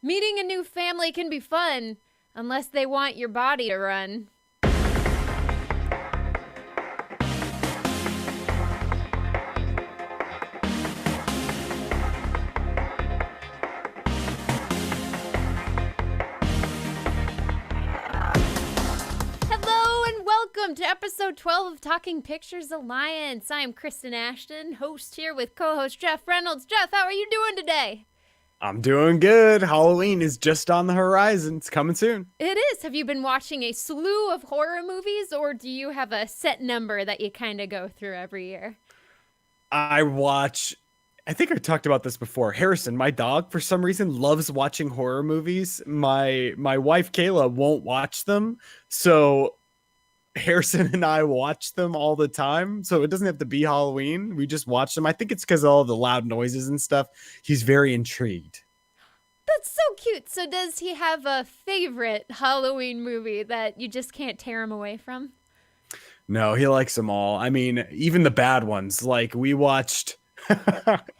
Meeting a new family can be fun, unless they want your body to run. Welcome to episode 12 of Talking Pictures Alliance. I am Kristen Ashton, host here with co-host Jeff Reynolds. Jeff, how are you doing today? I'm doing good. Halloween is just on the horizon. It's coming soon. It is. Have you been watching a slew of horror movies, or do you have a set number that you kind of go through every year? I think I talked about this before. Harrison, my dog, for some reason, loves watching horror movies. My wife, Kayla, won't watch them. So Harrison and I watch them all the time, so it doesn't have to be Halloween. We just watch them. I think it's because of all the loud noises and stuff. He's very intrigued. That's so cute. So does he have a favorite Halloween movie that you just can't tear him away from? No, he likes them all. I mean, even the bad ones. Like, we watched...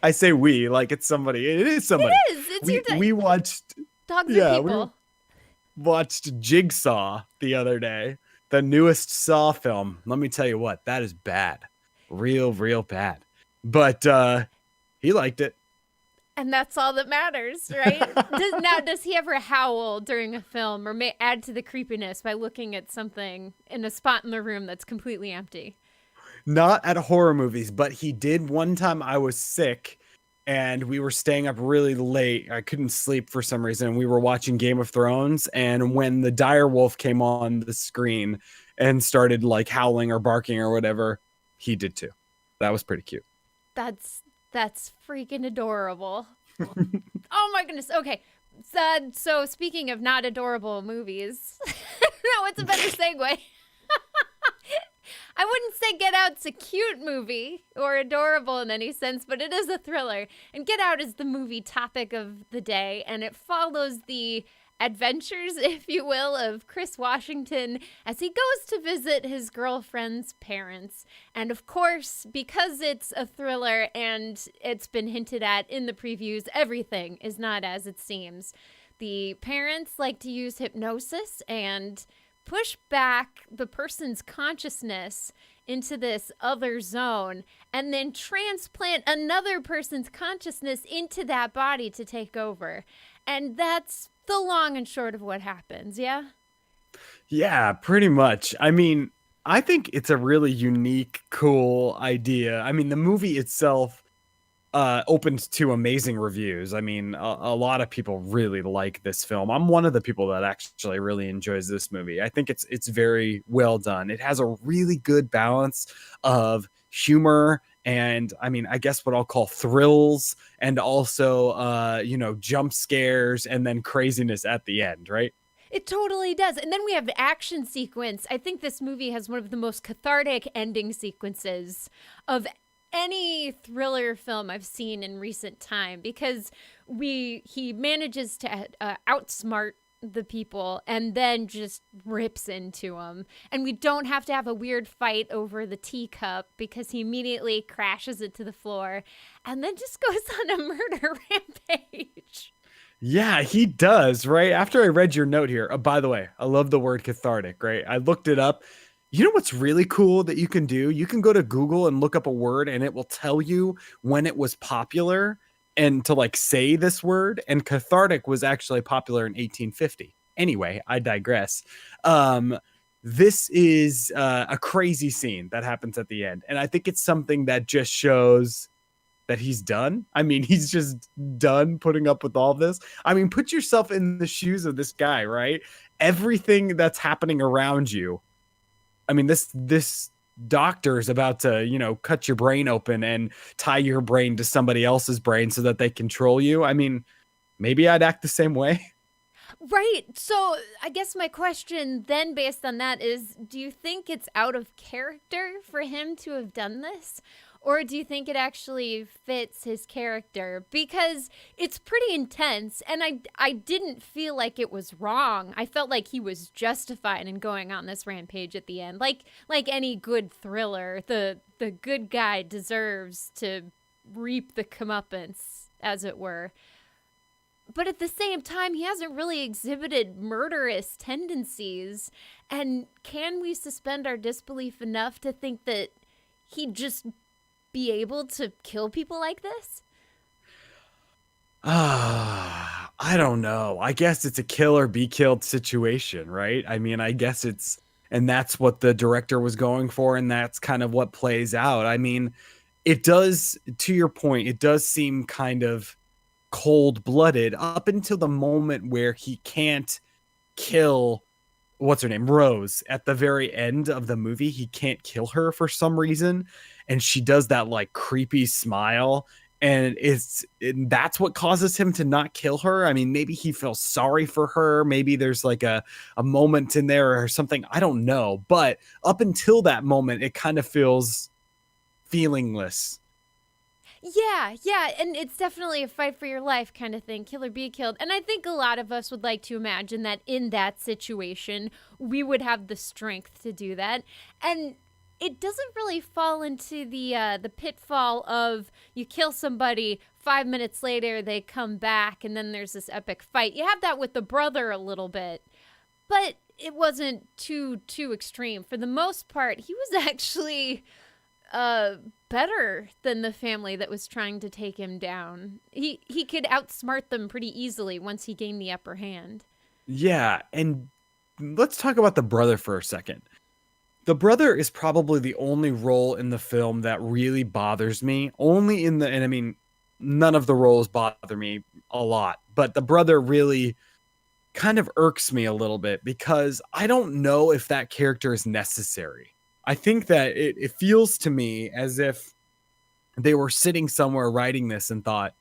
I say we, like it's somebody. It is somebody. It is. It's your dog. We watched... Dogs are people. We watched Jigsaw the other day. The newest Saw film. Let me tell you what, that is bad. Real bad. But he liked it. And that's all that matters, right? Does he ever howl during a film or may add to the creepiness by looking at something in a spot in the room that's completely empty? Not at horror movies, but he did one time. I was sick and we were staying up really late. I couldn't sleep for some reason. We were watching Game of Thrones, and when the dire wolf came on the screen and started like howling or barking or whatever, he did too. That was pretty cute. That's freaking adorable. Oh my goodness. Okay. So speaking of not adorable movies, no, it's a better segue. I wouldn't say Get Out's a cute movie or adorable in any sense, but it is a thriller. And Get Out is the movie topic of the day, and it follows the adventures, if you will, of Chris Washington as he goes to visit his girlfriend's parents. And of course, because it's a thriller and it's been hinted at in the previews, everything is not as it seems. The parents like to use hypnosis and push back the person's consciousness into this other zone and then transplant another person's consciousness into that body to take over. And that's the long and short of what happens, yeah? Yeah, pretty much. I mean, I think it's a really unique, cool idea. I mean, the movie itself opened to amazing reviews. I mean, a lot of people really like this film. I'm one of the people that actually really enjoys this movie. I think it's very well done. It has a really good balance of humor and, I mean, I guess what I'll call thrills, and also jump scares and then craziness at the end, right? It totally does. And then we have the action sequence. I think this movie has one of the most cathartic ending sequences of any thriller film I've seen in recent time, because he manages to outsmart the people and then just rips into them. And we don't have to have a weird fight over the teacup because he immediately crashes it to the floor and then just goes on a murder rampage. Yeah, he does, right? After I read your note here, by the way, I love the word cathartic, right? I looked it up. You know what's really cool that you can do? You can go to Google and look up a word and it will tell you when it was popular and to like say this word. And cathartic was actually popular in 1850. Anyway, I digress. This is a crazy scene that happens at the end. And I think it's something that just shows that he's done. I mean, he's just done putting up with all this. I mean, put yourself in the shoes of this guy, right? Everything that's happening around you. I mean, this doctor is about to, cut your brain open and tie your brain to somebody else's brain so that they control you. I mean, maybe I'd act the same way. Right. So I guess my question then based on that is, do you think it's out of character for him to have done this? Or do you think it actually fits his character? Because it's pretty intense, and I didn't feel like it was wrong. I felt like he was justified in going on this rampage at the end. Like any good thriller, the good guy deserves to reap the comeuppance, as it were. but at the same time, he hasn't really exhibited murderous tendencies. And can we suspend our disbelief enough to think that he'd just be able to kill people like this? I don't know. I guess it's a kill or be killed situation, right? I mean, I guess it's, and that's what the director was going for, and that's kind of what plays out. I mean, it does, to your point, it does seem kind of cold blooded up until the moment where he can't kill what's her name, Rose, at the very end of the movie. He can't kill her for some reason, and she does that like creepy smile, and that's what causes him to not kill her. I mean, maybe he feels sorry for her, maybe there's like a moment in there or something, I don't know, but up until that moment it kind of feels feelingless. Yeah, and it's definitely a fight for your life kind of thing, kill or be killed. And I think a lot of us would like to imagine that in that situation, we would have the strength to do that. And it doesn't really fall into the pitfall of you kill somebody, 5 minutes later they come back, and then there's this epic fight. You have that with the brother a little bit, but it wasn't too extreme. For the most part, he was actually better than the family that was trying to take him down. He could outsmart them pretty easily once he gained the upper hand. Yeah, and let's talk about the brother for a second. The brother is probably the only role in the film that really bothers me. Only in the, and I mean, none of the roles bother me a lot, but the brother really kind of irks me a little bit because I don't know if that character is necessary. I think that it feels to me as if they were sitting somewhere writing this and thought,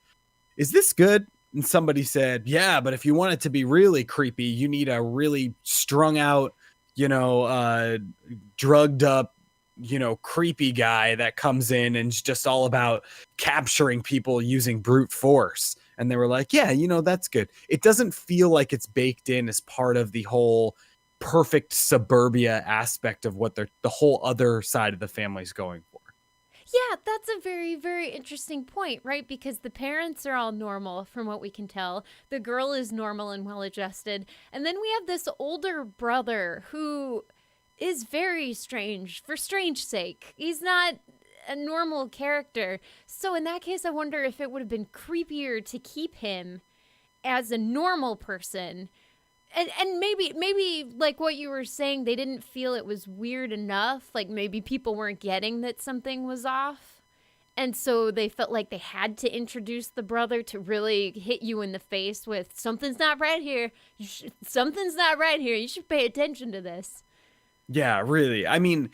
is this good? And somebody said, yeah, but if you want it to be really creepy, you need a really strung out, drugged up, creepy guy that comes in and is just all about capturing people using brute force. And they were like, yeah, that's good. It doesn't feel like it's baked in as part of the whole perfect suburbia aspect of what the whole other side of the family's going for. Yeah, that's a very, very interesting point, right? Because the parents are all normal from what we can tell. The girl is normal and well adjusted. And then we have this older brother who is very strange for strange sake. He's not a normal character. So in that case, I wonder if it would have been creepier to keep him as a normal person. And maybe like what you were saying, they didn't feel it was weird enough. Like maybe people weren't getting that something was off. And so they felt like they had to introduce the brother to really hit you in the face with something's not right here. Something's not right here. You should pay attention to this. Yeah, really. I mean,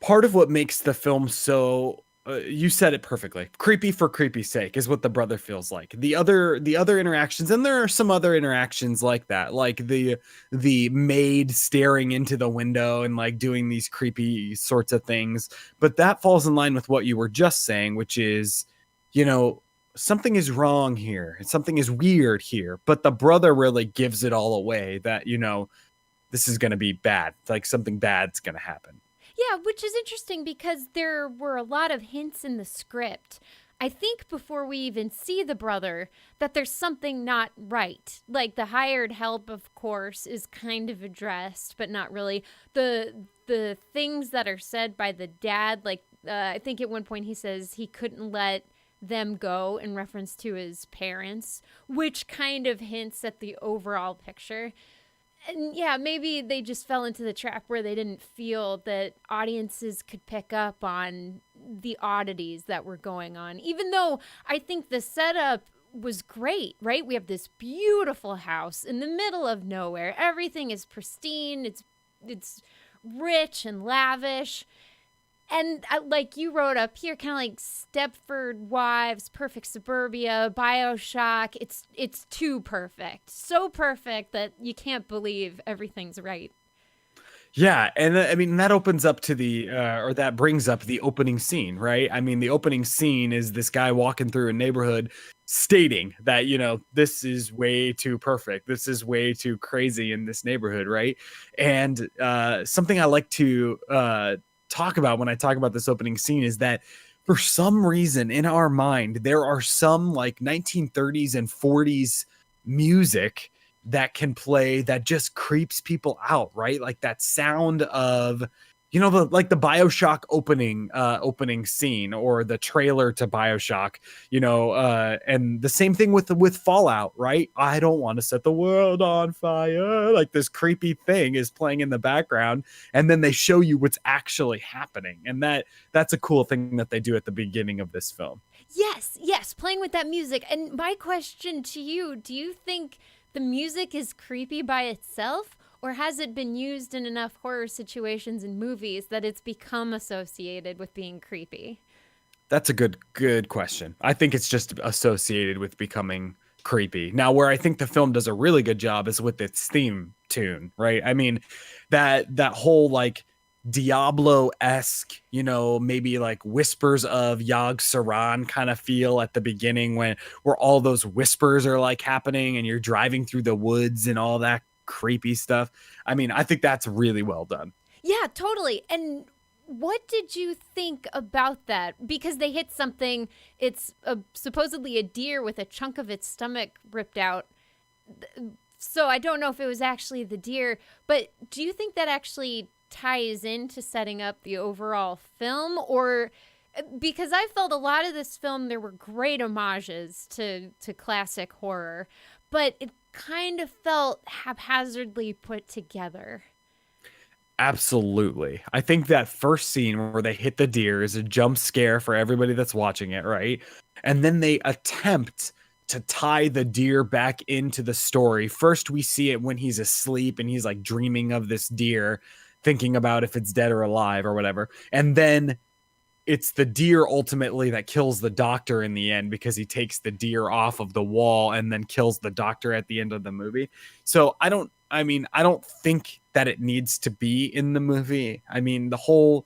part of what makes the film so you said it perfectly. Creepy for creepy's sake is what the brother feels like. The other interactions, and there are some other interactions like that, like the maid staring into the window and like doing these creepy sorts of things. But that falls in line with what you were just saying, which is, something is wrong here. Something is weird here. But the brother really gives it all away that, this is going to be bad. Like something bad's going to happen. Yeah, which is interesting because there were a lot of hints in the script. I think before we even see the brother, that there's something not right. Like the hired help, of course, is kind of addressed, but not really. The things that are said by the dad, like I think at one point he says he couldn't let them go in reference to his parents, which kind of hints at the overall picture. And yeah, maybe they just fell into the trap where they didn't feel that audiences could pick up on the oddities that were going on. Even though I think the setup was great, right? We have this beautiful house in the middle of nowhere. Everything is pristine. It's rich and lavish. And like you wrote up here, kind of like Stepford Wives, Perfect Suburbia, BioShock. It's too perfect. So perfect that you can't believe everything's right. Yeah, and I mean that opens up to or that brings up the opening scene, right? I mean, the opening scene is this guy walking through a neighborhood stating that, this is way too perfect. This is way too crazy in this neighborhood, right? And something I like to talk about when I talk about this opening scene is that For some reason in our mind, there are some like 1930s and 40s music that can play that just creeps people out, right? Like that sound of, the like the BioShock opening scene, or the trailer to BioShock, and the same thing with Fallout, right? I don't want to set the world on fire. Like this creepy thing is playing in the background, and then they show you what's actually happening. And that's a cool thing that they do at the beginning of this film. Yes, playing with that music. And my question to you, do you think the music is creepy by itself? Or has it been used in enough horror situations and movies that it's become associated with being creepy? That's a good question. I think it's just associated with becoming creepy. Now, where I think the film does a really good job is with its theme tune, right? I mean, that whole like Diablo-esque, maybe like whispers of Yog Saron kind of feel at the beginning, where all those whispers are like happening and you're driving through the woods and all that creepy stuff. I mean, I think that's really well done. Yeah, totally. And what did you think about that? Because they hit something, it's supposedly a deer with a chunk of its stomach ripped out. So I don't know if it was actually the deer, but do you think that actually ties into setting up the overall film? Or because I felt a lot of this film, there were great homages to classic horror, but it kind of felt haphazardly put together. Absolutely. I think that first scene where they hit the deer is a jump scare for everybody that's watching it, right? And then they attempt to tie the deer back into the story. First, we see it when he's asleep and he's like dreaming of this deer, thinking about if it's dead or alive or whatever. And then it's the deer ultimately that kills the doctor in the end, because he takes the deer off of the wall and then kills the doctor at the end of the movie. So I don't think that it needs to be in the movie. I mean, the whole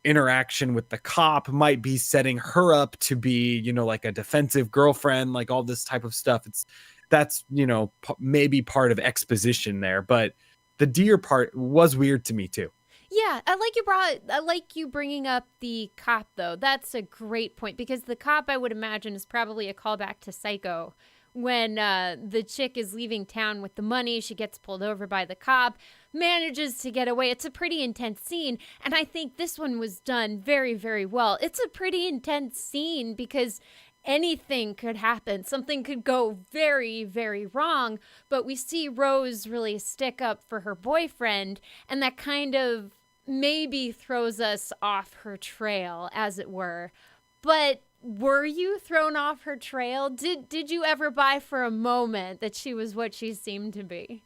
interaction with the cop might be setting her up to be, like a defensive girlfriend, like all this type of stuff. That's maybe part of exposition there, but the deer part was weird to me too. Yeah, I like you bringing up the cop though. That's a great point, because the cop, I would imagine, is probably a callback to Psycho. When the chick is leaving town with the money, she gets pulled over by the cop, manages to get away. It's a pretty intense scene, and I think this one was done very, very well. It's a pretty intense scene because anything could happen. Something could go very, very wrong, but we see Rose really stick up for her boyfriend, and that kind of maybe throws us off her trail, as it were. But were you thrown off her trail? Did you ever buy for a moment that she was what she seemed to be?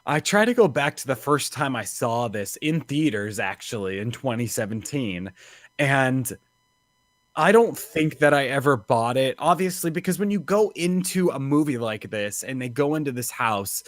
I try to go back to the first time I saw this in theaters, actually, in 2017. And I don't think that I ever bought it, obviously, because when you go into a movie like this and they go into this house,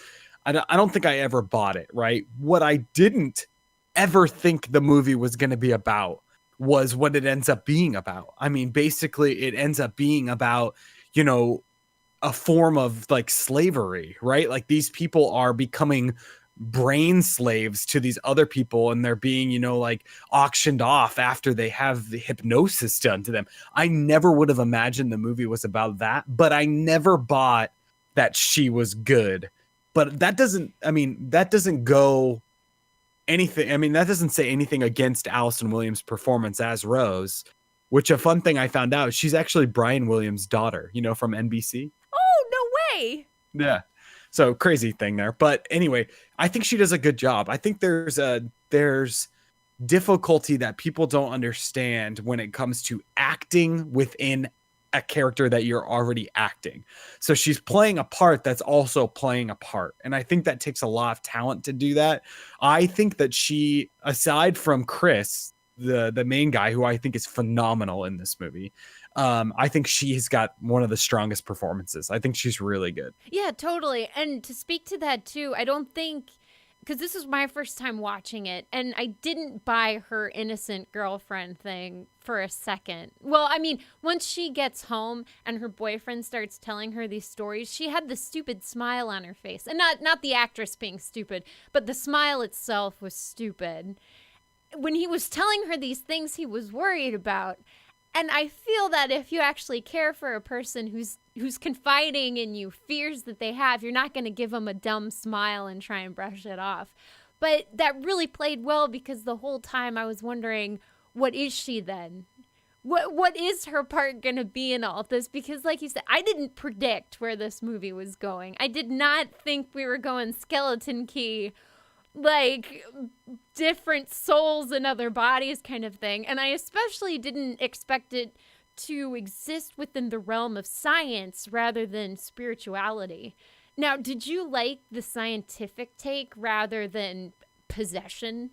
I don't think I ever bought it, right? What I didn't ever think the movie was going to be about was what it ends up being about. I mean, basically, it ends up being about, a form of like slavery, right? Like these people are becoming brain slaves to these other people, and they're being, like auctioned off after they have the hypnosis done to them. I never would have imagined the movie was about that, but I never bought that she was good. But that doesn't go anything. I mean, that doesn't say anything against Allison Williams' performance as Rose, which a fun thing I found out, she's actually Brian Williams' daughter, from NBC. Oh, no way. Yeah. So crazy thing there. But anyway, I think she does a good job. I think there's difficulty that people don't understand when it comes to acting within a character that you're already acting. So she's playing a part that's also playing a part. And I think that takes a lot of talent to do that. I think that she, aside from Chris, the main guy, who I think is phenomenal in this movie, I think she's got one of the strongest performances. I think she's really good. Yeah, totally. And to speak to that too, I don't think, because this was my first time watching it, and I didn't buy her innocent girlfriend thing for a second. Well, I mean, once she gets home and her boyfriend starts telling her these stories, she had the stupid smile on her face. And not the actress being stupid, but the smile itself was stupid. When he was telling her these things he was worried about, And I feel that if you actually care for a person who's confiding in you, fears that they have, you're not going to give them a dumb smile and try and brush it off. But that really played well because the whole time I was wondering, what is she then? What is her part going to be in all of this? Because like you said, I didn't predict where this movie was going. I did not think we were going skeleton key, like different souls in other bodies kind of thing. And I especially didn't expect it to exist within the realm of science rather than spirituality. Now, did you like the scientific take rather than possession?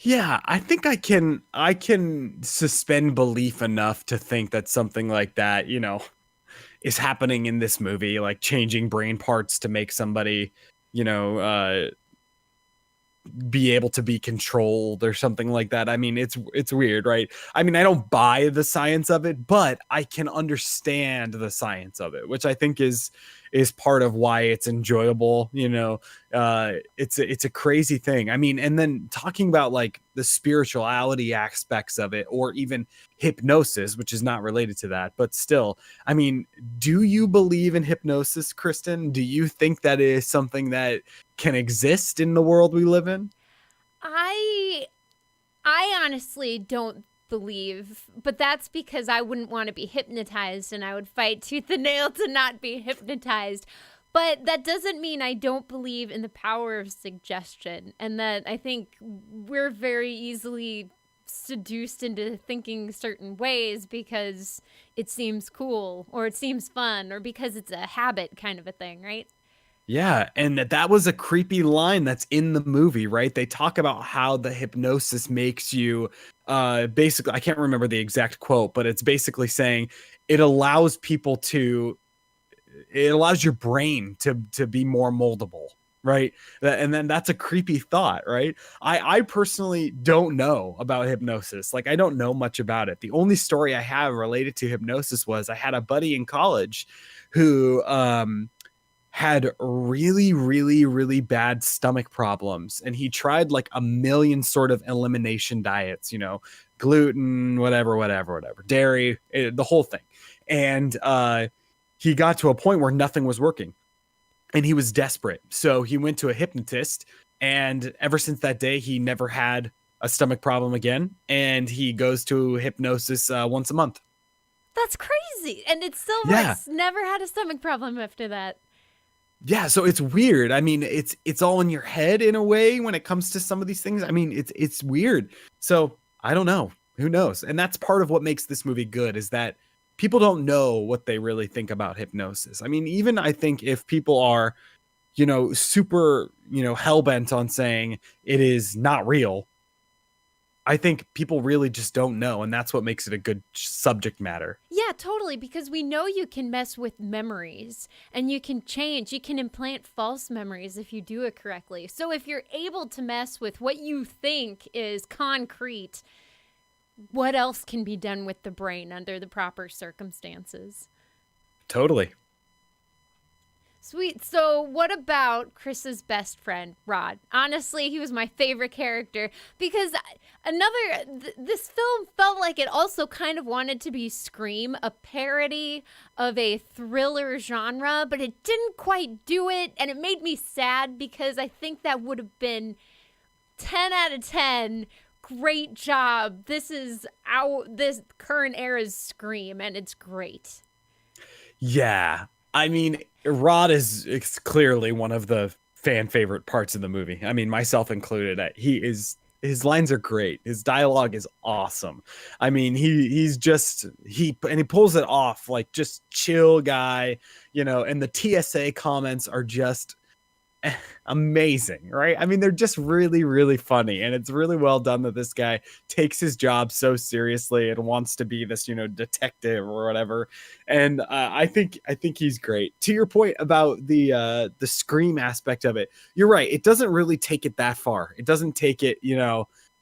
Yeah, I think I can suspend belief enough to think that something like that, is happening in this movie, like changing brain parts to make somebody, you know, be able to be controlled or something like that. I mean, it's weird, right? I mean, I don't buy the science of it, but I can understand the science of it, which I think is part of why it's enjoyable. It's a crazy thing. I mean, and then talking about like the spirituality aspects of it, or even hypnosis, which is not related to that, but still, I mean, do you believe in hypnosis, Kristen? Do you think that is something that can exist in the world we live in? I I honestly don't believe, but that's because I wouldn't want to be hypnotized and I would fight tooth and nail to not be hypnotized. But that doesn't mean I don't believe in the power of suggestion, and that I think we're very easily seduced into thinking certain ways because it seems cool or it seems fun or because it's a habit kind of a thing, right? Yeah, and that was a creepy line that's in the movie, right? They talk about how the hypnosis makes you basically, I can't remember the exact quote, but it's basically saying it allows people to it allows your brain to be more moldable, right? And then that's a creepy thought, right? I personally don't know about hypnosis. Like, I don't know much about it. The only story I have related to hypnosis was I had a buddy in college who had really, really, really bad stomach problems. And he tried like a million sort of elimination diets, gluten, whatever, dairy, the whole thing. And he got to a point where nothing was working and he was desperate. So he went to a hypnotist. And ever since that day, he never had a stomach problem again. And he goes to hypnosis once a month. That's crazy. And it still Yeah. works. Never had a stomach problem after that. Yeah, so it's weird. I mean, it's all in your head in a way when it comes to some of these things. I mean, it's weird. So I don't know. Who knows? And that's part of what makes this movie good, is that people don't know what they really think about hypnosis. I mean, even I think if people are, super, hell bent on saying it is not real, I think people really just don't know, and that's what makes it a good subject matter. Yeah, totally. Because we know you can mess with memories and you can implant false memories if you do it correctly. So if you're able to mess with what you think is concrete, what else can be done with the brain under the proper circumstances? Totally. Sweet. So, what about Chris's best friend, Rod? Honestly, he was my favorite character because this film felt like it also kind of wanted to be Scream, a parody of a thriller genre, but it didn't quite do it, and it made me sad because I think that would have been 10 out of 10. Great job. This current era's Scream, and it's great. Yeah. I mean, Rod is clearly one of the fan favorite parts of the movie. I mean, myself included. His lines are great. His dialogue is awesome. I mean, he pulls it off, like, just chill guy, and the TSA comments are just amazing, right? I mean, they're just really, really funny, and it's really well done that this guy takes his job so seriously and wants to be this, detective or whatever. And I think he's great. To your point about the Scream aspect of it, you're right. It doesn't really take it that far. It doesn't take it,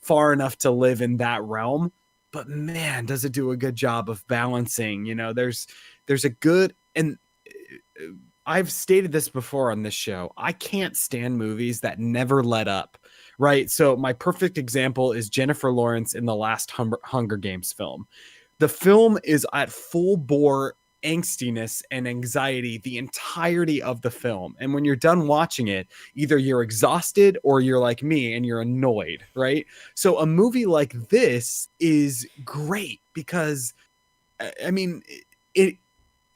far enough to live in that realm. But man, does it do a good job of balancing? There's a good and I've stated this before on this show. I can't stand movies that never let up, right? So my perfect example is Jennifer Lawrence in the last Hunger Games film. The film is at full bore angstiness and anxiety the entirety of the film. And when you're done watching it, either you're exhausted or you're like me and you're annoyed, right? So a movie like this is great because I mean, it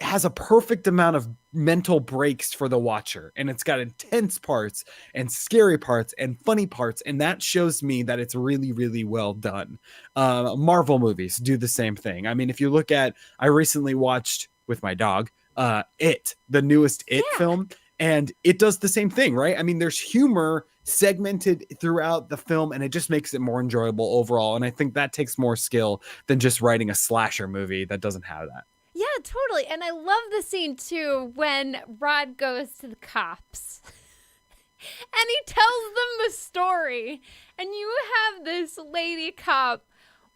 has a perfect amount of mental breaks for the watcher, and it's got intense parts and scary parts and funny parts, and that shows me that it's really, really well done. Marvel movies do the same thing. I mean, if you look at, I recently watched with my dog the newest It Yeah. film, and it does the same thing, right? I mean, there's humor segmented throughout the film, and it just makes it more enjoyable overall, and I think that takes more skill than just writing a slasher movie that doesn't have that. Yeah, totally. And I love the scene too when Rod goes to the cops and he tells them the story. And you have this lady cop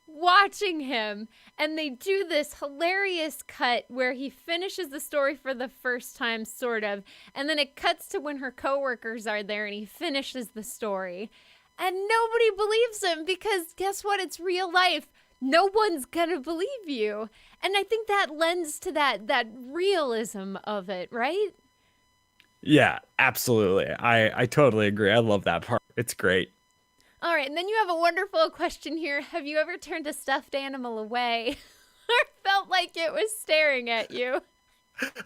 watching him, and they do this hilarious cut where he finishes the story for the first time, sort of, and then it cuts to when her coworkers are there and he finishes the story. And nobody believes him because guess what? It's real life. No one's gonna believe you. And I think that lends to that realism of it, right? Yeah, absolutely. I totally agree. I love that part. It's great. All right, and then you have a wonderful question here. Have you ever turned a stuffed animal away or felt like it was staring at you?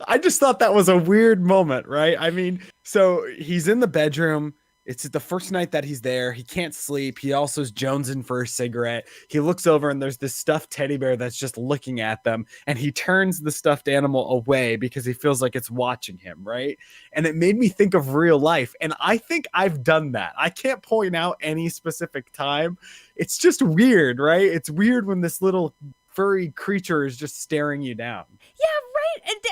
I just thought that was a weird moment, right? I mean, so he's in the bedroom. It's the first night that he's there. He can't sleep. He also is jonesing for a cigarette. He looks over and there's this stuffed teddy bear that's just looking at them. And he turns the stuffed animal away because he feels like it's watching him, right? And it made me think of real life. And I think I've done that. I can't point out any specific time. It's just weird, right? It's weird when this little furry creature is just staring you down. Yeah, right. And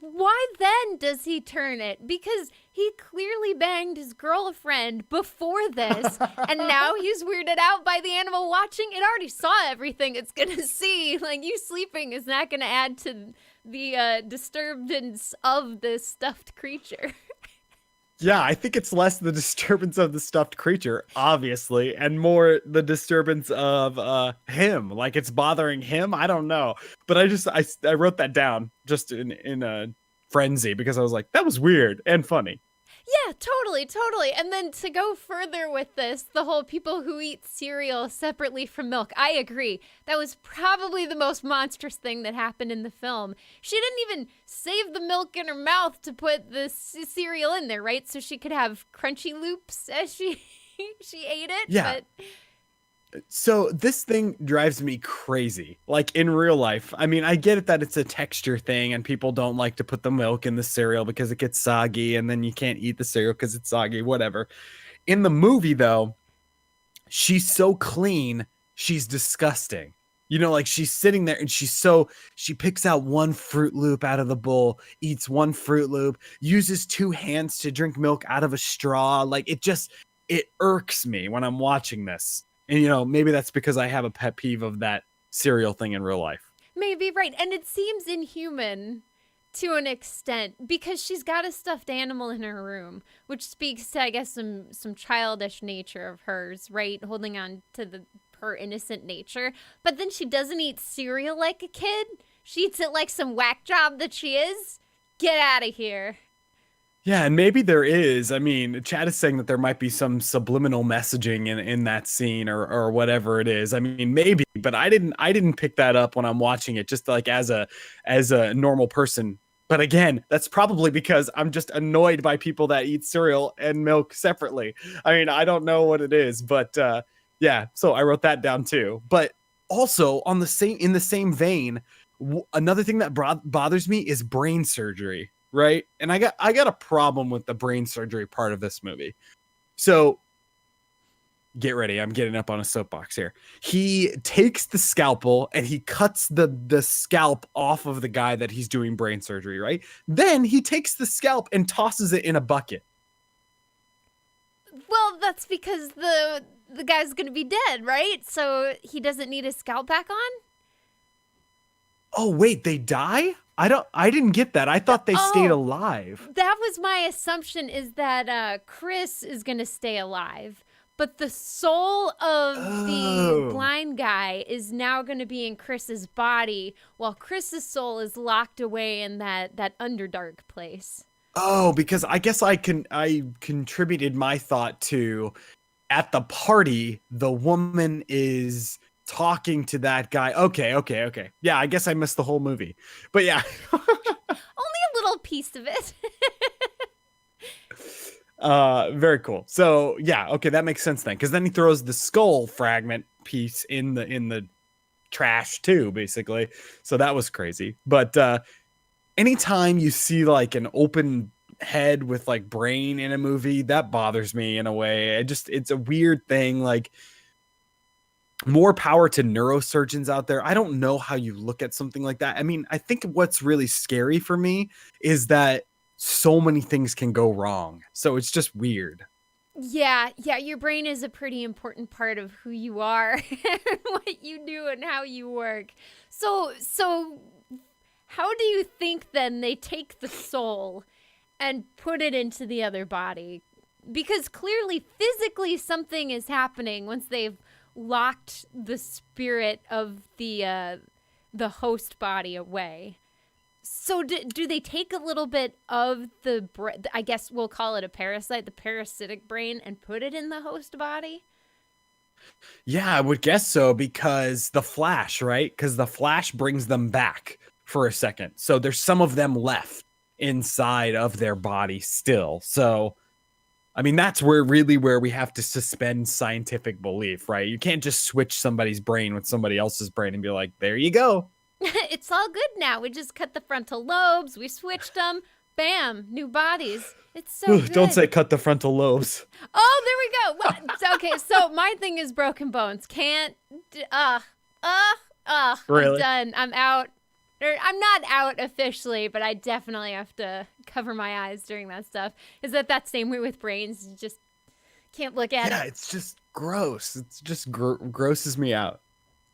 why then does he turn it? Because he clearly banged his girlfriend before this, and now he's weirded out by the animal watching. It already saw everything it's gonna see. Like, you sleeping is not gonna add to the disturbance of this stuffed creature. Yeah, I think it's less the disturbance of the stuffed creature, obviously, and more the disturbance of him. Like it's bothering him. I don't know, but I wrote that down just in a frenzy because I was like, that was weird and funny. Yeah, totally. And then to go further with this, the whole people who eat cereal separately from milk, I agree. That was probably the most monstrous thing that happened in the film. She didn't even save the milk in her mouth to put the cereal in there, right? So she could have crunchy loops as she she ate it. Yeah. But So this thing drives me crazy. Like in real life. I mean, I get it that it's a texture thing and people don't like to put the milk in the cereal because it gets soggy and then you can't eat the cereal because it's soggy, whatever. In the movie though, she's so clean, she's disgusting. You know, like she's sitting there and she picks out one Fruit Loop out of the bowl, eats one Fruit Loop, uses two hands to drink milk out of a straw. Like it irks me when I'm watching this. And you know, maybe that's because I have a pet peeve of that cereal thing in real life. maybe right. And it seems inhuman to an extent because she's got a stuffed animal in her room, which speaks to, I guess, some childish nature of hers, right? Holding on to her innocent nature. But then she doesn't eat cereal like a kid. She eats it like some whack job that she is. Get out of here. Yeah, and maybe there is. I mean, Chad is saying that there might be some subliminal messaging in that scene or whatever it is. I mean, maybe, but I didn't pick that up when I'm watching it just like as a normal person. But again, that's probably because I'm just annoyed by people that eat cereal and milk separately. I mean, I don't know what it is, but yeah, so I wrote that down too. But also in the same vein, another thing that bothers me is brain surgery. Right. And I got a problem with the brain surgery part of this movie. So get ready. I'm getting up on a soapbox here. He takes the scalpel and he cuts the scalp off of the guy that he's doing brain surgery. Right. Then he takes the scalp and tosses it in a bucket. Well, that's because the guy's going to be dead, right? So he doesn't need his scalp back on? Oh, wait, they die? I didn't get that. I thought they stayed alive. That was my assumption, is that Chris is going to stay alive. but the soul of the Oh. blind guy is now going to be in Chris's body, while Chris's soul is locked away in that underdark place. Oh, because I guess I contributed my thought to at the party, the woman is talking to that guy. Okay. Yeah, I guess I missed the whole movie. But yeah. Only a little piece of it. Very cool. So yeah, okay, that makes sense then. Because then he throws the skull fragment piece in the trash too, basically. So that was crazy. But anytime you see like an open head with like brain in a movie, that bothers me in a way. It's a weird thing. Like, more power to neurosurgeons out there. I don't know how you look at something like that. I mean, I think what's really scary for me is that so many things can go wrong. So it's just weird. Yeah, your brain is a pretty important part of who you are and what you do and how you work. So how do you think then they take the soul and put it into the other body? Because clearly physically something is happening once they've locked the spirit of the host body away. So do they take a little bit of I guess we'll call it a parasite, the parasitic brain, and put it in the host body? Yeah, I would guess so because the Flash, right? Because the Flash brings them back for a second. So there's some of them left inside of their body still. So I mean, that's where we have to suspend scientific belief, right? You can't just switch somebody's brain with somebody else's brain and be like, there you go. It's all good now. We just cut the frontal lobes. We switched them. Bam, new bodies. It's so good. Don't say cut the frontal lobes. Oh, there we go. Well, okay, so my thing is broken bones. Can't. Really? I'm done. I'm out. I'm not out officially, but I definitely have to cover my eyes during that stuff. Is that same way with brains? You just can't look at it. Yeah, it's just gross. It's just grosses me out.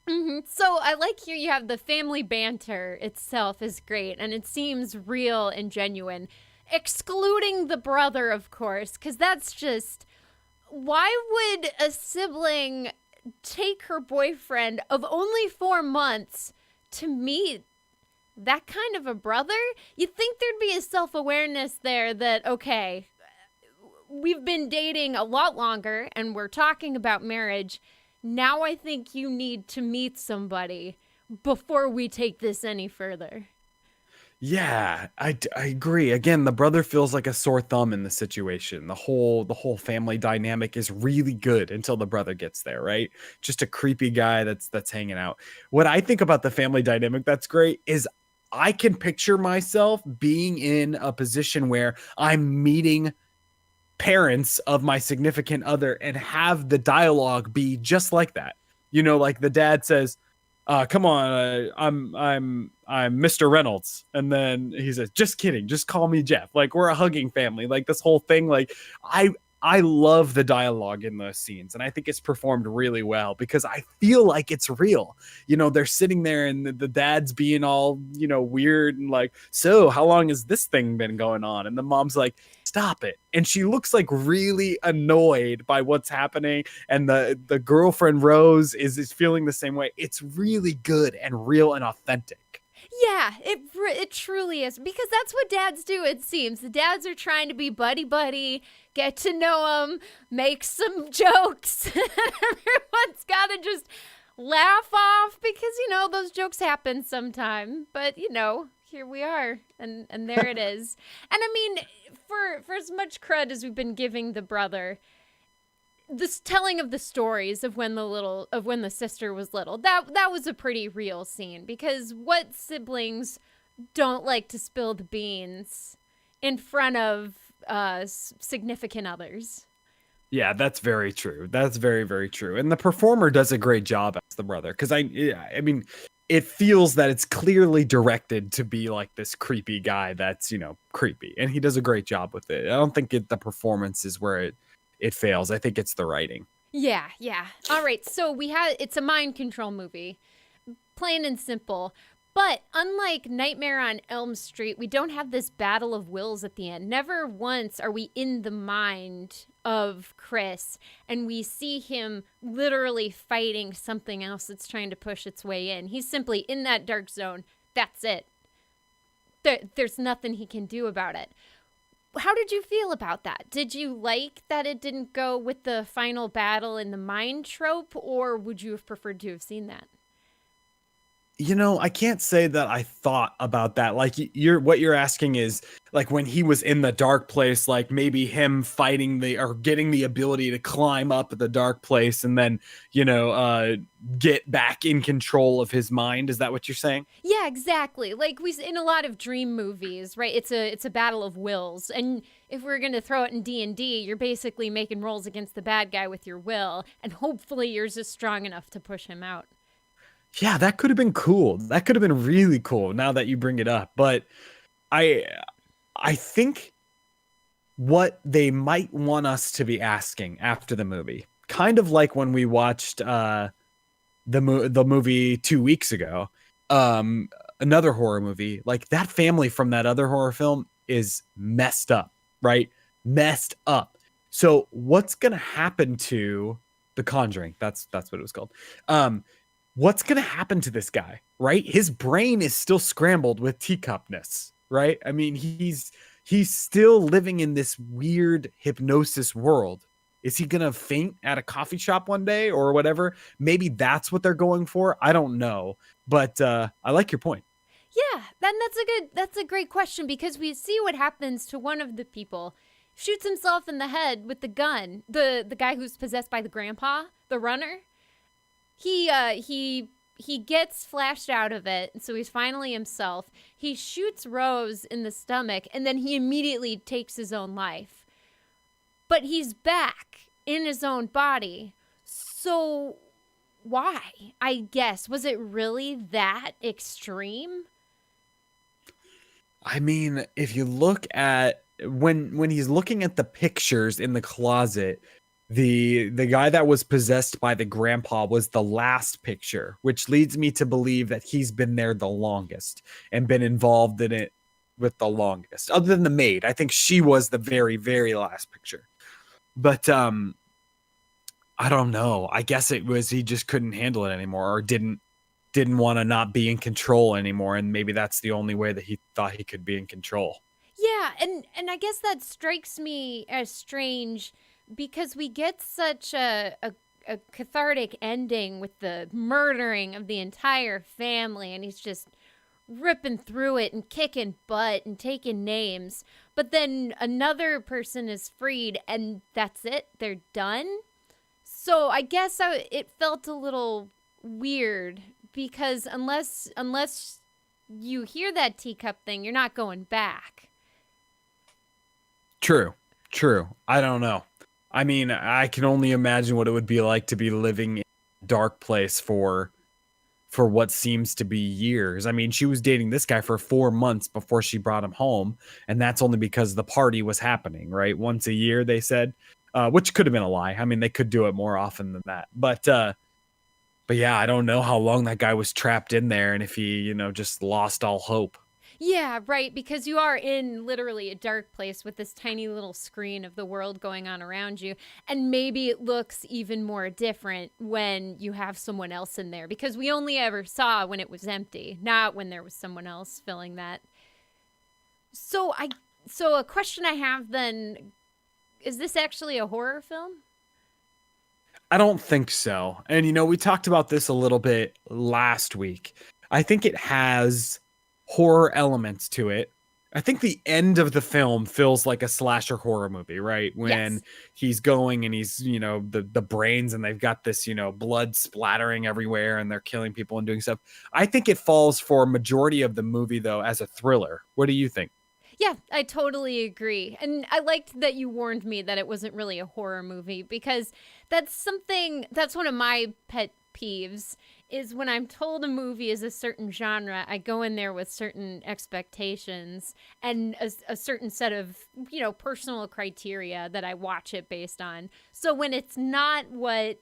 Mm-hmm. So I like here you have the family banter itself is great, and it seems real and genuine, excluding the brother, of course, because that's just, why would a sibling take her boyfriend of only 4 months to meet that kind of a brother? You'd think there'd be a self-awareness there that, okay, we've been dating a lot longer and we're talking about marriage. Now I think you need to meet somebody before we take this any further. Yeah, I agree. Again, the brother feels like a sore thumb in the situation. The whole family dynamic is really good until the brother gets there, right? Just a creepy guy that's hanging out. What I think about the family dynamic that's great is I can picture myself being in a position where I'm meeting parents of my significant other and have the dialogue be just like that. You know, like the dad says, come on, I'm Mr. Reynolds. And then he says, just kidding, just call me Jeff. Like, we're a hugging family. Like, this whole thing, like, I love the dialogue in those scenes, and I think it's performed really well because I feel like it's real. You know, they're sitting there and the dad's being all, you know, weird and like, so how long has this thing been going on? And the mom's like, stop it. And she looks like really annoyed by what's happening. And the girlfriend Rose is feeling the same way. It's really good and real and authentic. Yeah, it truly is, because that's what dads do, it seems. The dads are trying to be buddy-buddy, get to know them, make some jokes. Everyone's got to just laugh off because, you know, those jokes happen sometime. But, you know, here we are, and there it is. And, I mean, for as much cred as we've been giving the brother, this telling of the stories of when the sister was little, that was a pretty real scene, because what siblings don't like to spill the beans in front of significant others? Yeah, that's very true. That's very, very true. And the performer does a great job as the brother, because I mean, it feels that it's clearly directed to be like this creepy guy that's, you know, creepy, and he does a great job with it. I don't think the performance is where it fails. I think it's the writing. Yeah. All right. So it's a mind control movie, plain and simple. But unlike Nightmare on Elm Street, we don't have this battle of wills at the end. Never once are we in the mind of Chris and we see him literally fighting something else that's trying to push its way in. He's simply in that dark zone. That's it. There's nothing he can do about it. How did you feel about that? Did you like that it didn't go with the final battle in the mind trope, or would you have preferred to have seen that? You know, I can't say that I thought about that. Like what you're asking is like when he was in the dark place, like maybe him fighting or getting the ability to climb up the dark place and then, get back in control of his mind. Is that what you're saying? Yeah, exactly. Like in a lot of dream movies, right? It's a battle of wills. And if we're going to throw it in D&D, you're basically making rolls against the bad guy with your will, and hopefully yours is strong enough to push him out. Yeah, that could have been cool. That could have been really cool now that you bring it up. But I think what they might want us to be asking after the movie, kind of like when we watched the movie 2 weeks ago, another horror movie, like that family from that other horror film is messed up, right? Messed up. So what's going to happen to The Conjuring? That's what it was called. What's going to happen to this guy, right? His brain is still scrambled with teacupness, right? I mean, he's still living in this weird hypnosis world. Is he going to faint at a coffee shop one day or whatever? Maybe that's what they're going for. I don't know. But I like your point. Yeah, that's a great question, because we see what happens to one of the people. Shoots himself in the head with the gun. The guy who's possessed by the grandpa, the runner. He gets flashed out of it, so he's finally himself. He shoots Rose in the stomach, and then he immediately takes his own life. But he's back in his own body. So why? I guess. Was it really that extreme? I mean, if you look at when he's looking at the pictures in the closet, the guy that was possessed by the grandpa was the last picture, which leads me to believe that he's been there the longest and been involved in it with the longest, other than the maid. I think she was the very, very last picture. But I don't know. I guess it was he just couldn't handle it anymore, or didn't want to not be in control anymore, and maybe that's the only way that he thought he could be in control. Yeah, and I guess that strikes me as strange, because we get such a cathartic ending with the murdering of the entire family, and he's just ripping through it and kicking butt and taking names. But then another person is freed, and that's it. They're done. So I guess it felt a little weird, because unless you hear that teacup thing, you're not going back. True. I don't know. I mean, I can only imagine what it would be like to be living in a dark place for what seems to be years. I mean, she was dating this guy for 4 months before she brought him home, and that's only because the party was happening, right? Once a year, they said, which could have been a lie. I mean, they could do it more often than that. But yeah, I don't know how long that guy was trapped in there, and if he, just lost all hope. Yeah, right, because you are in literally a dark place with this tiny little screen of the world going on around you, and maybe it looks even more different when you have someone else in there, because we only ever saw when it was empty, not when there was someone else filling that. So a question I have then, is this actually a horror film? I don't think so. And, we talked about this a little bit last week. I think it has horror elements to it. I think the end of the film feels like a slasher horror movie, right? When Yes. he's going and he's, the brains, and they've got this, blood splattering everywhere, and they're killing people and doing stuff. I think it falls for a majority of the movie, though, as a thriller. What do you think? Yeah, I totally agree. And I liked that you warned me that it wasn't really a horror movie, because that's one of my pet peeves, is when I'm told a movie is a certain genre, I go in there with certain expectations and a certain set of, personal criteria that I watch it based on. So when it's not what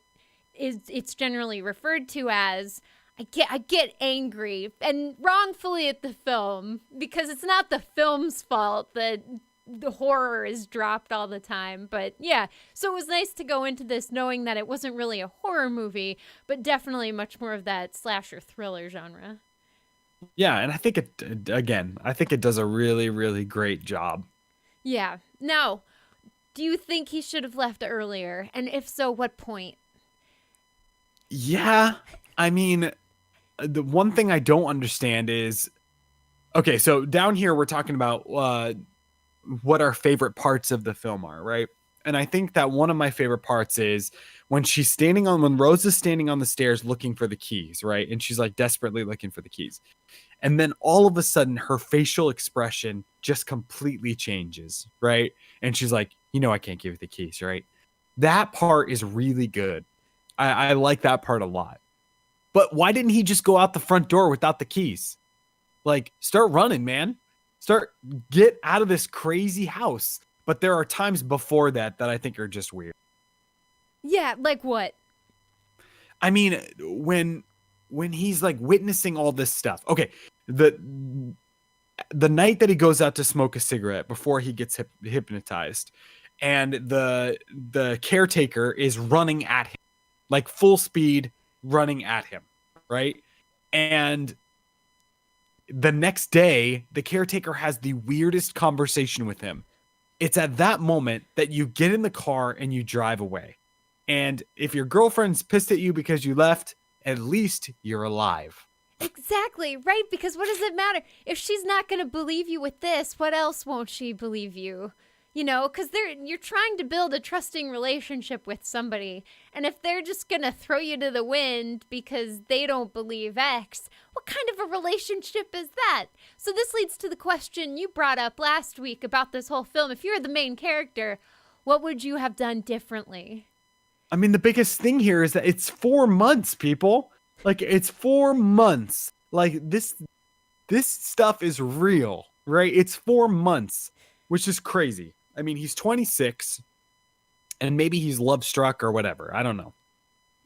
it's generally referred to as, I get angry and wrongfully at the film because it's not the film's fault that the horror is dropped all the time. But yeah, so it was nice to go into this knowing that it wasn't really a horror movie, but definitely much more of that slasher thriller genre. Yeah, and I think I think it does a really, really great job. Yeah. Now, do you think he should have left earlier? And if so, what point? Yeah, I mean, the one thing I don't understand is okay, so down here we're talking about what our favorite parts of the film are, right? And I think that one of my favorite parts is when Rose is standing on the stairs looking for the keys, right? And she's like desperately looking for the keys. And then all of a sudden her facial expression just completely changes, right? And she's like, I can't give you the keys, right? That part is really good. I like that part a lot. But why didn't he just go out the front door without the keys? Like, start running, man. Get out of this crazy house. But there are times before that I think are just weird. Yeah, like what? I mean, when he's like witnessing all this stuff. Okay, the night that he goes out to smoke a cigarette before he gets hypnotized, and the caretaker is running at him, like full speed running at him, right? And the next day, the caretaker has the weirdest conversation with him. It's at that moment that you get in the car and you drive away. And if your girlfriend's pissed at you because you left, at least you're alive. Exactly, right? Because what does it matter? If she's not going to believe you with this, what else won't she believe you? Because you're trying to build a trusting relationship with somebody. And if they're just going to throw you to the wind because they don't believe X, what kind of a relationship is that? So this leads to the question you brought up last week about this whole film. If you're the main character, what would you have done differently? I mean, the biggest thing here is that it's 4 months, people. Like, it's 4 months. Like, this stuff is real, right? It's 4 months, which is crazy. I mean, he's 26, and maybe he's love struck or whatever. I don't know.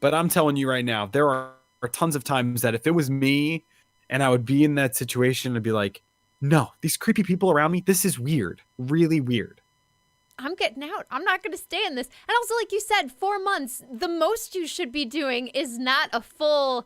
But I'm telling you right now, there are tons of times that if it was me and I would be in that situation, I'd be like, no, these creepy people around me, this is weird. Really weird. I'm getting out. I'm not going to stay in this. And also, like you said, 4 months, the most you should be doing is not a full,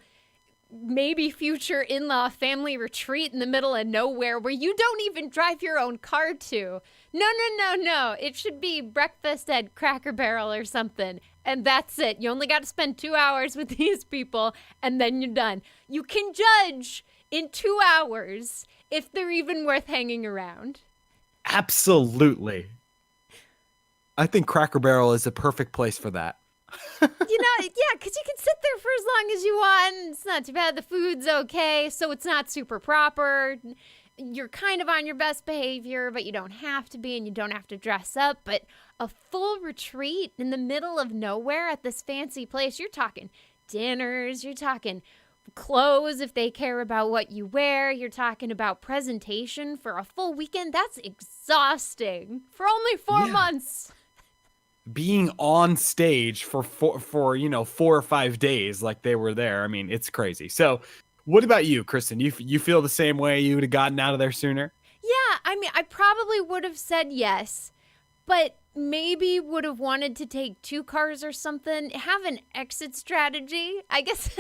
maybe future in-law family retreat in the middle of nowhere where you don't even drive your own car to. No. It should be breakfast at Cracker Barrel or something. And that's it. You only got to spend 2 hours with these people, and then you're done. You can judge in 2 hours if they're even worth hanging around. Absolutely. I think Cracker Barrel is a perfect place for that. Yeah, because you can sit there for as long as you want. It's not too bad. The food's okay, so it's not super proper. You're kind of on your best behavior, but you don't have to be, and you don't have to dress up. But a full retreat in the middle of nowhere at this fancy place, you're talking dinners, you're talking clothes if they care about what you wear, you're talking about presentation for a full weekend. That's exhausting for only 4 months. Being on stage for 4 or 5 days like they were there. I mean, it's crazy. So what about you, Kristen? You feel the same way? You would have gotten out of there sooner? Yeah, I mean, I probably would have said yes, but maybe would have wanted to take 2 cars or something, have an exit strategy. I guess,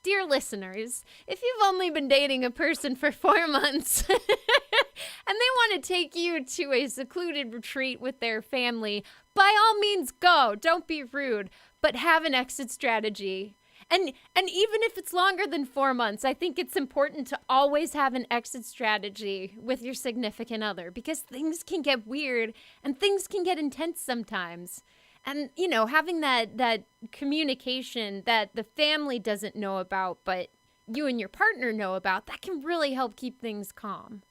dear listeners, if you've only been dating a person for 4 months and they want to take you to a secluded retreat with their family, by all means go. Don't be rude, but have an exit strategy. And even if it's longer than 4 months, I think it's important to always have an exit strategy with your significant other because things can get weird and things can get intense sometimes. And, having that communication that the family doesn't know about, but you and your partner know about, that can really help keep things calm.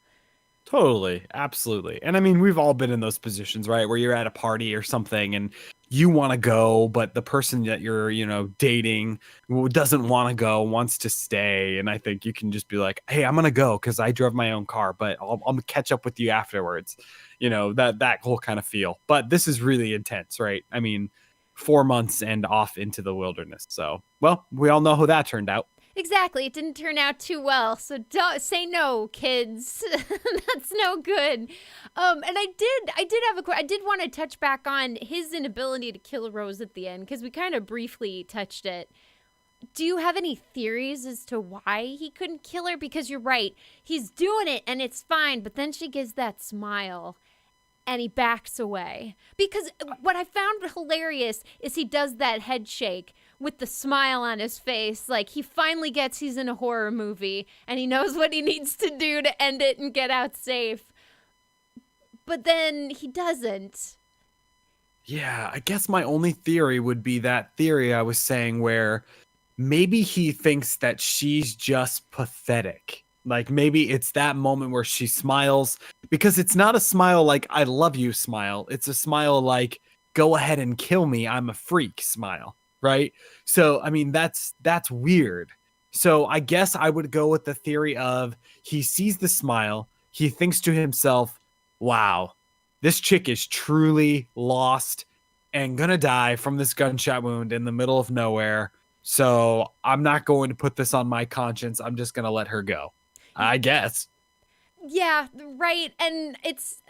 Totally. Absolutely. And I mean, we've all been in those positions, right? Where you're at a party or something and you want to go, but the person that you're, dating doesn't want to go, wants to stay. And I think you can just be like, hey, I'm going to go because I drove my own car, but I'll catch up with you afterwards. That whole kind of feel. But this is really intense, right? I mean, 4 months and off into the wilderness. So, well, we all know how that turned out. Exactly. It didn't turn out too well. So don't say no, kids. That's no good. And I did want to touch back on his inability to kill Rose at the end because we kind of briefly touched it. Do you have any theories as to why he couldn't kill her? Because you're right. He's doing it and it's fine, but then she gives that smile and he backs away. Because what I found hilarious is he does that head shake with the smile on his face. Like he finally gets he's in a horror movie and he knows what he needs to do to end it and get out safe. But then he doesn't. Yeah, I guess my only theory would be that theory I was saying where maybe he thinks that she's just pathetic. Like maybe it's that moment where she smiles because it's not a smile like I love you smile. It's a smile like go ahead and kill me. I'm a freak smile, right? So I mean that's weird. So I guess I would go with the theory of he sees the smile, he thinks to himself, "Wow, this chick is truly lost and gonna die from this gunshot wound in the middle of nowhere. So I'm not going to put this on my conscience. I'm just gonna let her go." I guess. Yeah, right. And if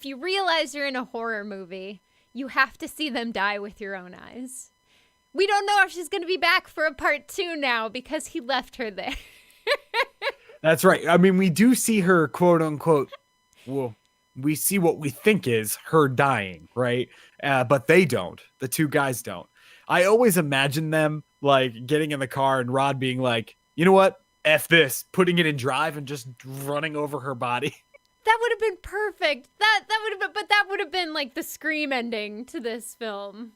you realize you're in a horror movie, you have to see them die with your own eyes. We don't know if she's going to be back for a part 2 now because he left her there. That's right. I mean, we do see her, quote unquote, well, we see what we think is her dying, right? But they don't. The two guys don't. I always imagine them like getting in the car and Rod being like, you know what? F this, putting it in drive and just running over her body. That would have been perfect. That would have been like the Scream ending to this film.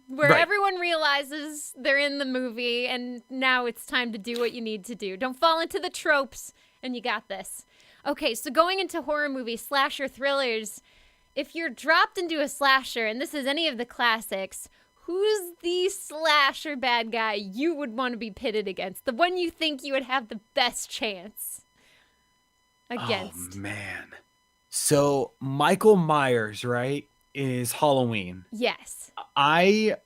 Where Right. everyone realizes they're in the movie and now it's time to do what you need to do. Don't fall into the tropes and you got this. Okay, so going into horror movies, slasher thrillers, if you're dropped into a slasher, and this is any of the classics, who's the slasher bad guy you would want to be pitted against? The one you think you would have the best chance against? Oh, man. So Michael Myers, right, is Halloween. Yes. I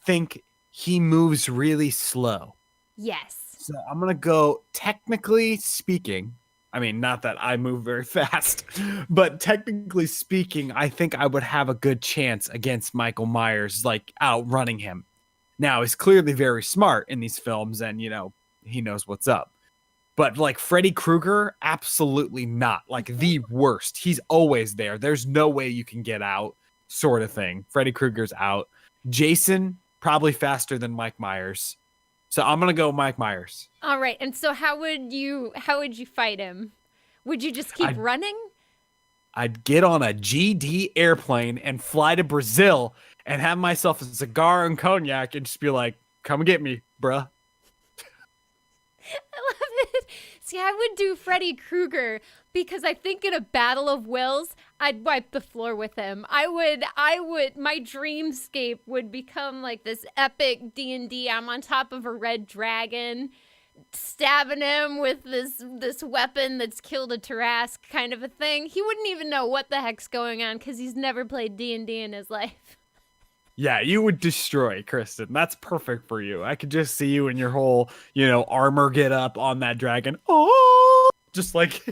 think he moves really slow. Yes. So I'm going to go, technically speaking, I mean, not that I move very fast, but technically speaking, I think I would have a good chance against Michael Myers, like outrunning him. Now, he's clearly very smart in these films and, you know, he knows what's up. But like Freddy Krueger, absolutely not. Like the worst. He's always there. There's no way you can get out, sort of thing. Freddy Krueger's out. Jason, probably faster than Mike Myers. So I'm going to go Mike Myers. All right. And so how would you fight him? Would you just keep running? I'd get on a GD airplane and fly to Brazil and have myself a cigar and cognac and just be like, come get me, bruh. I love it. See, I would do Freddy Krueger because I think in a battle of wills, I'd wipe the floor with him. I would, my dreamscape would become like this epic D&D. I'm on top of a red dragon, stabbing him with this weapon that's killed a Tarrasque kind of a thing. He wouldn't even know what the heck's going on because he's never played D&D in his life. Yeah, you would destroy Kristen. That's perfect for you. I could just see you in your whole, you know, armor get up on that dragon. Oh, just like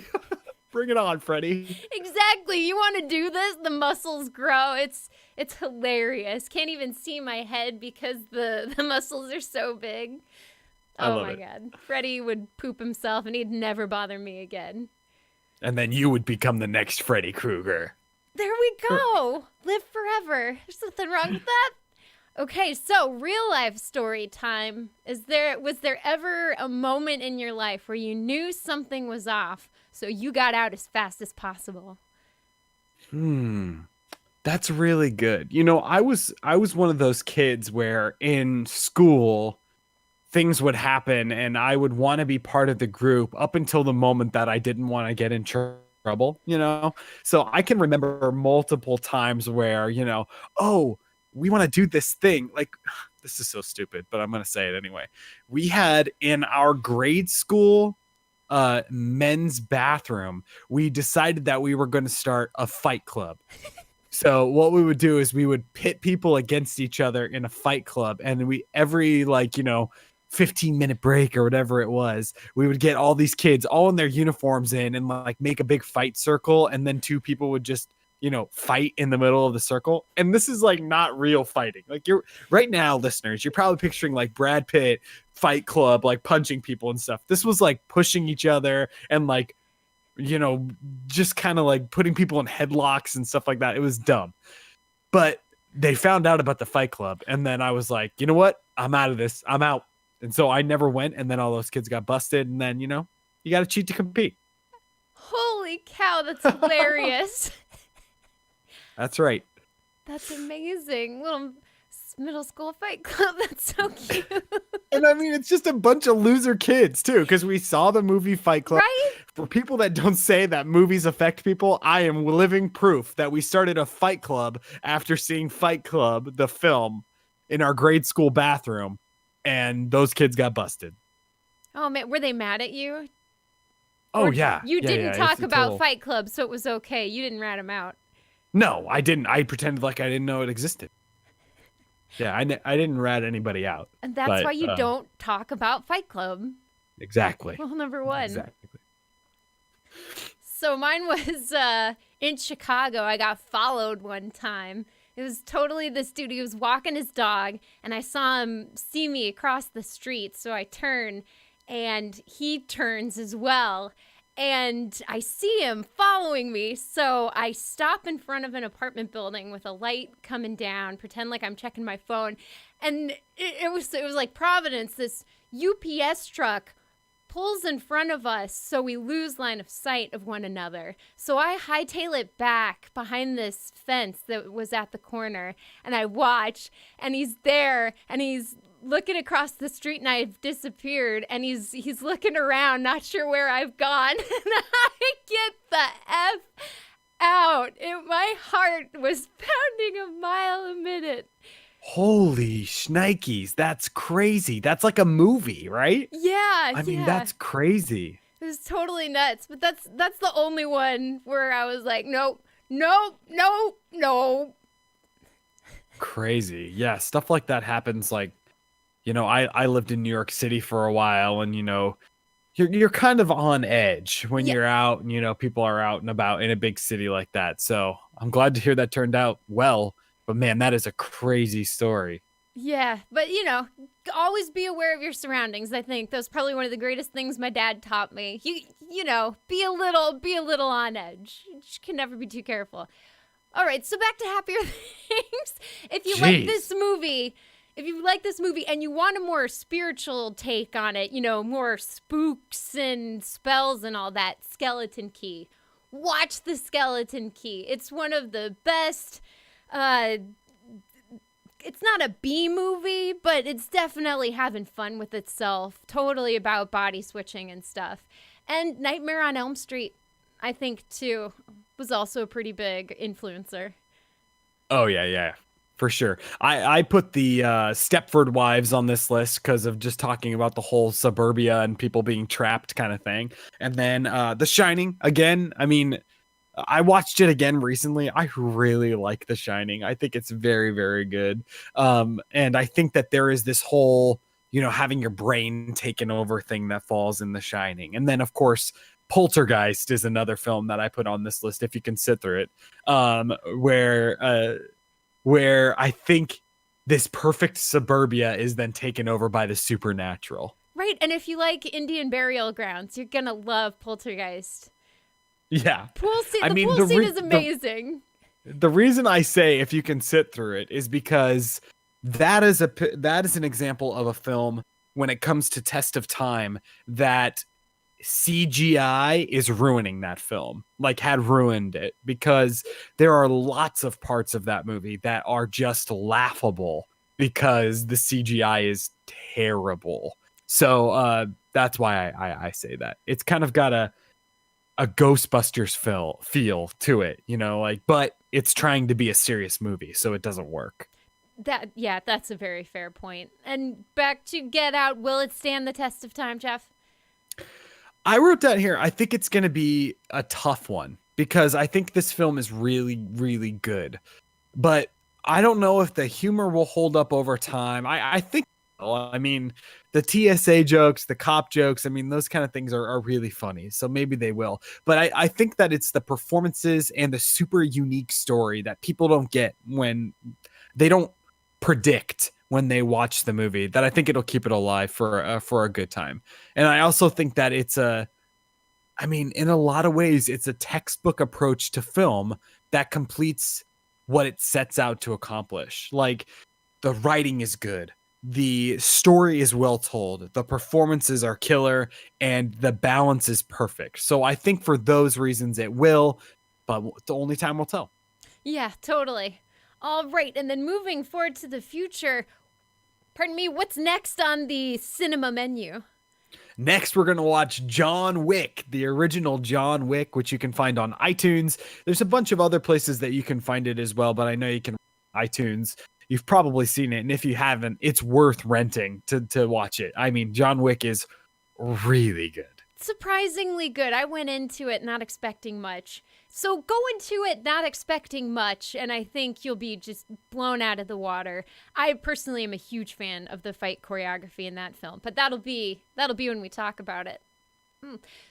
bring it on, Freddy. Exactly. You want to do this? The muscles grow. It's hilarious. Can't even see my head because the muscles are so big. Oh my God. Freddy would poop himself and he'd never bother me again. And then you would become the next Freddy Krueger. There we go. Live forever. There's nothing wrong with that. Okay, so real life story time. Was there ever a moment in your life where you knew something was off, so you got out as fast as possible? That's really good. You know, I was one of those kids where in school things would happen and I would want to be part of the group up until the moment that I didn't want to get in trouble, you know? So I can remember multiple times where, you know, oh, we want to do this thing. Like, this is so stupid, but I'm going to say it anyway. We had in our grade school men's bathroom, we decided that we were going to start a fight club. So what we would do is we would pit people against each other in a fight club. And every like, you know, 15-minute break or whatever it was, we would get all these kids all in their uniforms in and like make a big fight circle, and then two people would just, fight in the middle of the circle. And this is like not real fighting. Like, you're right now, listeners, you're probably picturing like Brad Pitt Fight Club, like punching people and stuff. This was like pushing each other and like, just kind of like putting people in headlocks and stuff like that. It was dumb. But they found out about the Fight Club, and then I was like, you know what? I'm out of this. I'm out. And so I never went, and then all those kids got busted, and then, you got to cheat to compete. Holy cow, that's hilarious. That's right. That's amazing. Little middle school fight club. That's so cute. And I mean, it's just a bunch of loser kids, too, because we saw the movie Fight Club. Right? For people that don't say that movies affect people, I am living proof that we started a fight club after seeing Fight Club, the film, in our grade school bathroom. And those kids got busted. Oh, man. Were they mad at you? Oh, Or yeah. You didn't yeah, talk about Fight Club, so it was okay. You didn't rat them out. No, I didn't. I pretended like I didn't know it existed. Yeah, I didn't rat anybody out. And that's why you don't talk about Fight Club. Exactly. Rule number one. Exactly. So mine was in Chicago. I got followed one time. It was totally this dude. He was walking his dog, and I saw him see me across the street. So I turn, and he turns as well. And I see him following me. So I stop in front of an apartment building with a light coming down, pretend like I'm checking my phone. And it was like Providence. This UPS truck pulls in front of us, so we lose line of sight of one another. So I hightail it back behind this fence that was at the corner, and I watch, and he's there, and he's looking across the street, and I've disappeared, and he's looking around, not sure where I've gone, and I get the F out. My heart was pounding a mile a minute. Holy shnikes, that's crazy. That's like a movie, right? Yeah, I mean, that's crazy. It was totally nuts, but that's the only one where I was like, nope. Crazy. Yeah, stuff like that happens. Like, I lived in New York City for a while, and you're kind of on edge when you're out and people are out and about in a big city like that. So I'm glad to hear that turned out well. But man, that is a crazy story. Yeah, but always be aware of your surroundings. I think that's probably one of the greatest things my dad taught me. You know, be a little on edge. You can never be too careful. All right, so back to happier things. If you like this movie, and you want a more spiritual take on it, more spooks and spells and all that, Skeleton Key. Watch The Skeleton Key. It's one of the best. It's not a B movie, but it's definitely having fun with itself. Totally about body switching and stuff. And Nightmare on Elm Street, I think, too, was also a pretty big influencer. Oh, yeah. For sure. I put the Stepford Wives on this list because of just talking about the whole suburbia and people being trapped kind of thing. And then The Shining, again, I mean, I watched it again recently. I really like The Shining. I think it's very, very good. And I think that there is this whole, having your brain taken over thing that falls in The Shining. And then, of course, Poltergeist is another film that I put on this list, if you can sit through it, where I think this perfect suburbia is then taken over by the supernatural. Right. And if you like Indian burial grounds, you're going to love Poltergeist. Yeah. The pool scene is amazing. The reason I say if you can sit through it is because that is an example of a film when it comes to test of time that CGI is ruining that film, had ruined it, because there are lots of parts of that movie that are just laughable because the CGI is terrible. So that's why I say that. It's kind of got a Ghostbusters feel to it, but it's trying to be a serious movie, so it doesn't work. That's a very fair point. And back to Get Out, will it stand the test of time, Jeff? I wrote down here, I think it's going to be a tough one because I think this film is really, really good. But I don't know if the humor will hold up over time. I think, I mean, the TSA jokes, the cop jokes, I mean, those kind of things are really funny. So maybe they will. But I think that it's the performances and the super unique story that people don't get when they don't predict when they watch the movie, that I think it'll keep it alive for a good time. And I also think that I mean, in a lot of ways, it's a textbook approach to film that completes what it sets out to accomplish. Like, the writing is good, the story is well told, the performances are killer, and the balance is perfect. So I think for those reasons it will, but the only time will tell. Yeah, totally. All right, and then moving forward to the future, pardon me, what's next on the cinema menu? Next, we're going to watch John Wick, the original John Wick, which you can find on iTunes. There's a bunch of other places that you can find it as well, but I know you can iTunes. You've probably seen it, and if you haven't, it's worth renting to watch it. I mean, John Wick is really good. Surprisingly good. I went into it not expecting much. So go into it not expecting much, and I think you'll be just blown out of the water. I personally am a huge fan of the fight choreography in that film, but that'll be when we talk about it.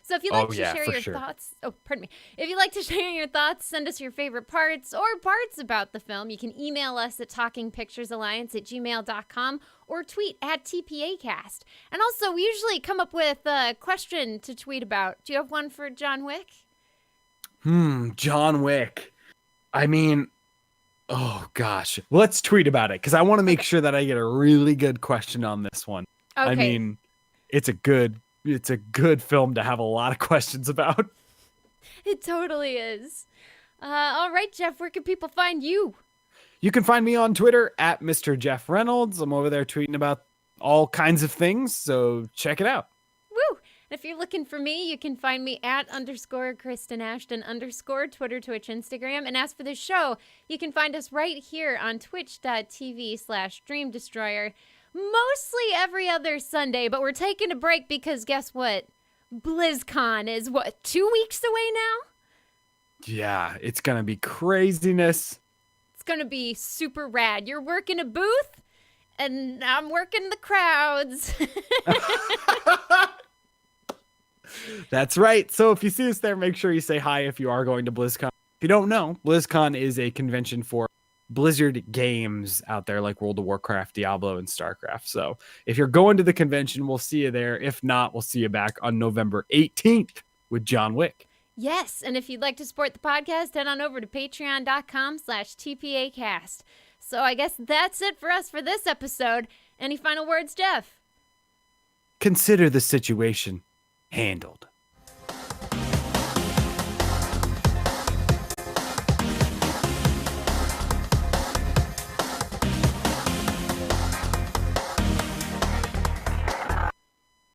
So if you'd like to share your thoughts, pardon me. If you'd like to share your thoughts, send us your favorite parts or parts about the film. You can email us at talkingpicturesalliance@gmail.com or tweet at TPAcast. And also, we usually come up with a question to tweet about. Do you have one for John Wick? John Wick. I mean, oh gosh. Let's tweet about it because I want to make sure that I get a really good question on this one. Okay. I mean, it's a good film to have a lot of questions about. It totally is. All right, Jeff, where can people find you? You can find me on Twitter at Mr. Jeff Reynolds. I'm over there tweeting about all kinds of things, so check it out. Woo! And if you're looking for me, you can find me at _Kristen Ashton _ Twitter, Twitch, Instagram. And as for the show, you can find us right here on twitch.tv/DreamDestroyer. Mostly every other Sunday, but we're taking a break because guess what? BlizzCon is 2 weeks away now? Yeah, it's going to be craziness. It's going to be super rad. You're working a booth, and I'm working the crowds. That's right. So if you see us there, make sure you say hi if you are going to BlizzCon. If you don't know, BlizzCon is a convention for Blizzard games out there like World of Warcraft, Diablo, and StarCraft. So if you're going to the convention, we'll see you there. If not, we'll see you back on November 18th with John Wick. Yes, and if you'd like to support the podcast, head on over to patreon.com/TPAcast. So I guess that's it for us for this episode. Any final words, Jeff? Consider the situation handled.